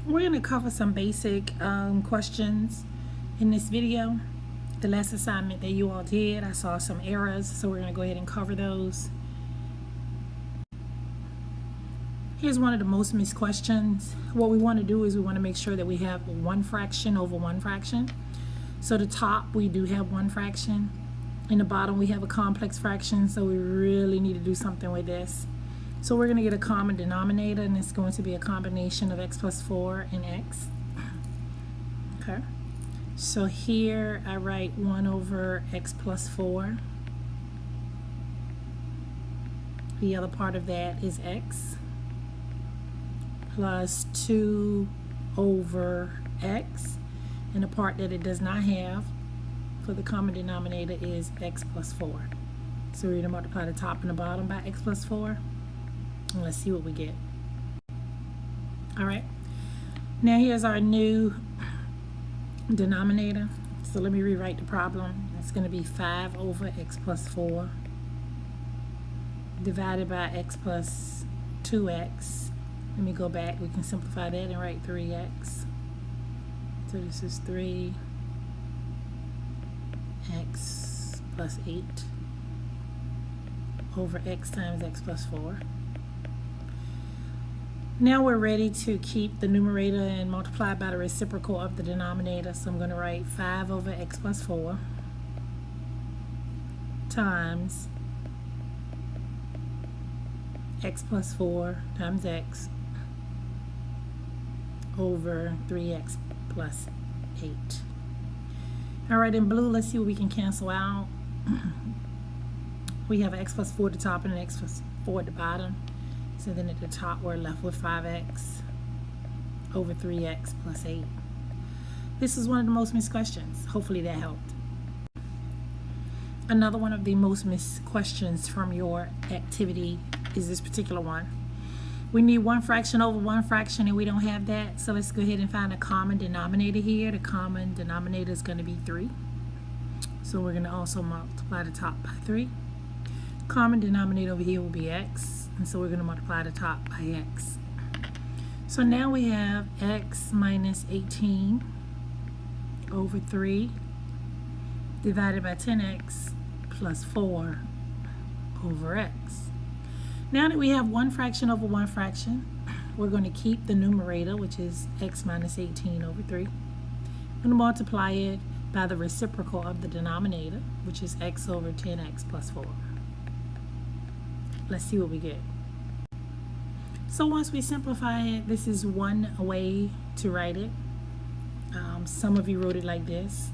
We're going to cover some basic questions in this video. The last assignment that you all did, I saw some errors, so we're going to go ahead and cover those. Here's one of the most missed questions. What we want to do is we want to make sure that we have one fraction over one fraction. So the top, we do have one fraction. In the bottom, we have a complex fraction, so we really need to do something with this. So we're going to get a common denominator, and it's going to be a combination of x plus 4 and x. Okay. So here I write 1 over x plus 4. The other part of that is x plus 2 over x. And the part that it does not have for the common denominator is x plus 4. So we're going to multiply the top and the bottom by x plus 4. And let's see what we get. All right. Now here's our new denominator. So let me rewrite the problem. It's going to be 5 over x plus 4 divided by x plus 2x. Let me go back. We can simplify that and write 3x. So this is 3x plus 8 over x times x plus 4. Now we're ready to keep the numerator and multiply by the reciprocal of the denominator. So I'm going to write 5 over x plus 4 times x plus 4 times x over 3x plus 8. All right, in blue, let's see what we can cancel out. We have an x plus 4 at the top and an x plus 4 at the bottom. So then at the top, we're left with 5x over 3x plus 8. This is one of the most missed questions. Hopefully that helped. Another one of the most missed questions from your activity is this particular one. We need one fraction over one fraction, and we don't have that. So let's go ahead and find a common denominator here. The common denominator is going to be 3. So we're going to also multiply the top by 3. Common denominator over here will be x, and so we're going to multiply the top by x. So now we have x minus 18 over 3 divided by 10x plus 4 over x. Now that we have one fraction over one fraction, we're going to keep the numerator, which is x minus 18 over 3. I'm going to multiply it by the reciprocal of the denominator, which is x over 10x plus 4. Let's see what we get. So once we simplify it, this is one way to write it. Some of you wrote it like this.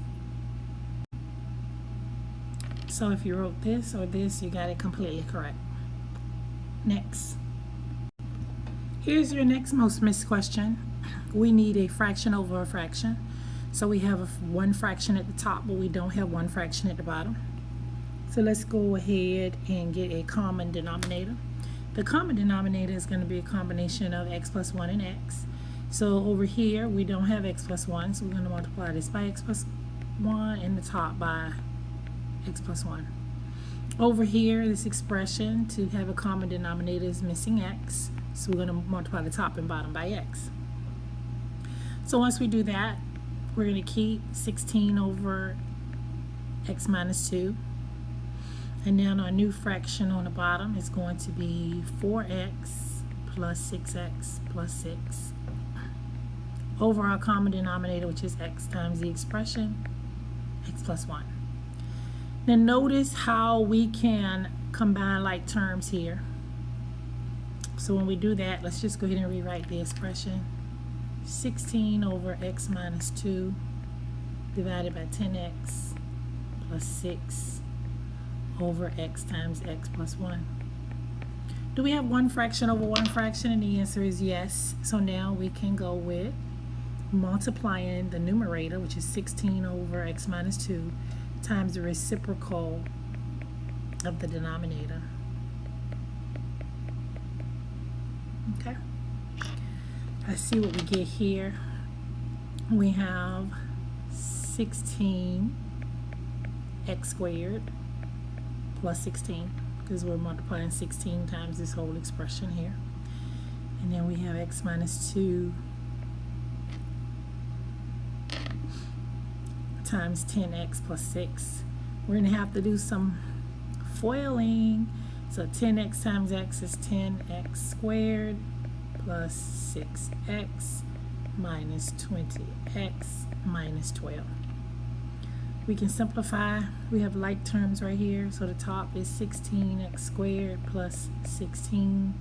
So if you wrote this or this, you got it completely correct. Next. Here's your next most missed question. We need a fraction over a fraction. So we have one fraction at the top, but we don't have one fraction at the bottom. So let's go ahead and get a common denominator. The common denominator is going to be a combination of x plus 1 and x. So over here, we don't have x plus 1, so we're going to multiply this by x plus 1 and the top by x plus 1. Over here, this expression to have a common denominator is missing x, so we're going to multiply the top and bottom by x. So once we do that, we're going to keep 16 over x minus 2. And now our new fraction on the bottom is going to be 4x plus 6x plus 6 over our common denominator, which is x times the expression x plus 1. Now notice how we can combine like terms here. So when we do that, let's just go ahead and rewrite the expression. 16 over x minus 2 divided by 10x plus 6 over x times x plus 1. Do we have one fraction over one fraction? And the answer is yes. So now we can go with multiplying the numerator, which is 16 over x minus 2 times the reciprocal of the denominator. Okay. Let's see what we get here. We have 16x squared plus 16, because we're multiplying 16 times this whole expression here. And then we have x minus 2 times 10x plus 6. We're going to have to do some FOILing. So 10x times x is 10x squared plus 6x minus 20x minus 12. We can simplify. We have like terms right here. So the top is 16x squared plus 16.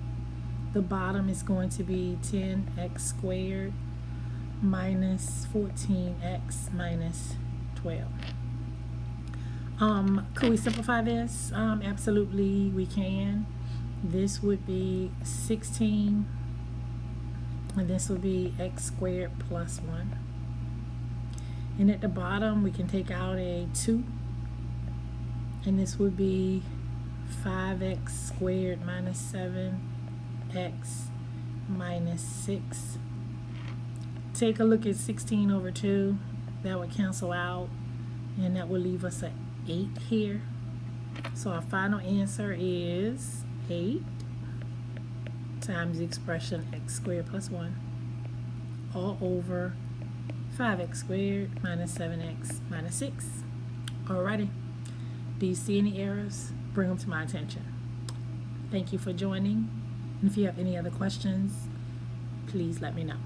The bottom is going to be 10x squared minus 14x minus 12. Could we simplify this? Absolutely, we can. This would be 16, and this would be x squared plus 1. And at the bottom, we can take out a 2, and this would be 5x squared minus 7x minus 6. Take a look at 16 over 2. That would cancel out, and that would leave us an 8 here. So our final answer is 8 times the expression x squared plus 1 all over 5x squared minus 7x minus 6. Alrighty. Do you see any errors? Bring them to my attention. Thank you for joining. And if you have any other questions, please let me know.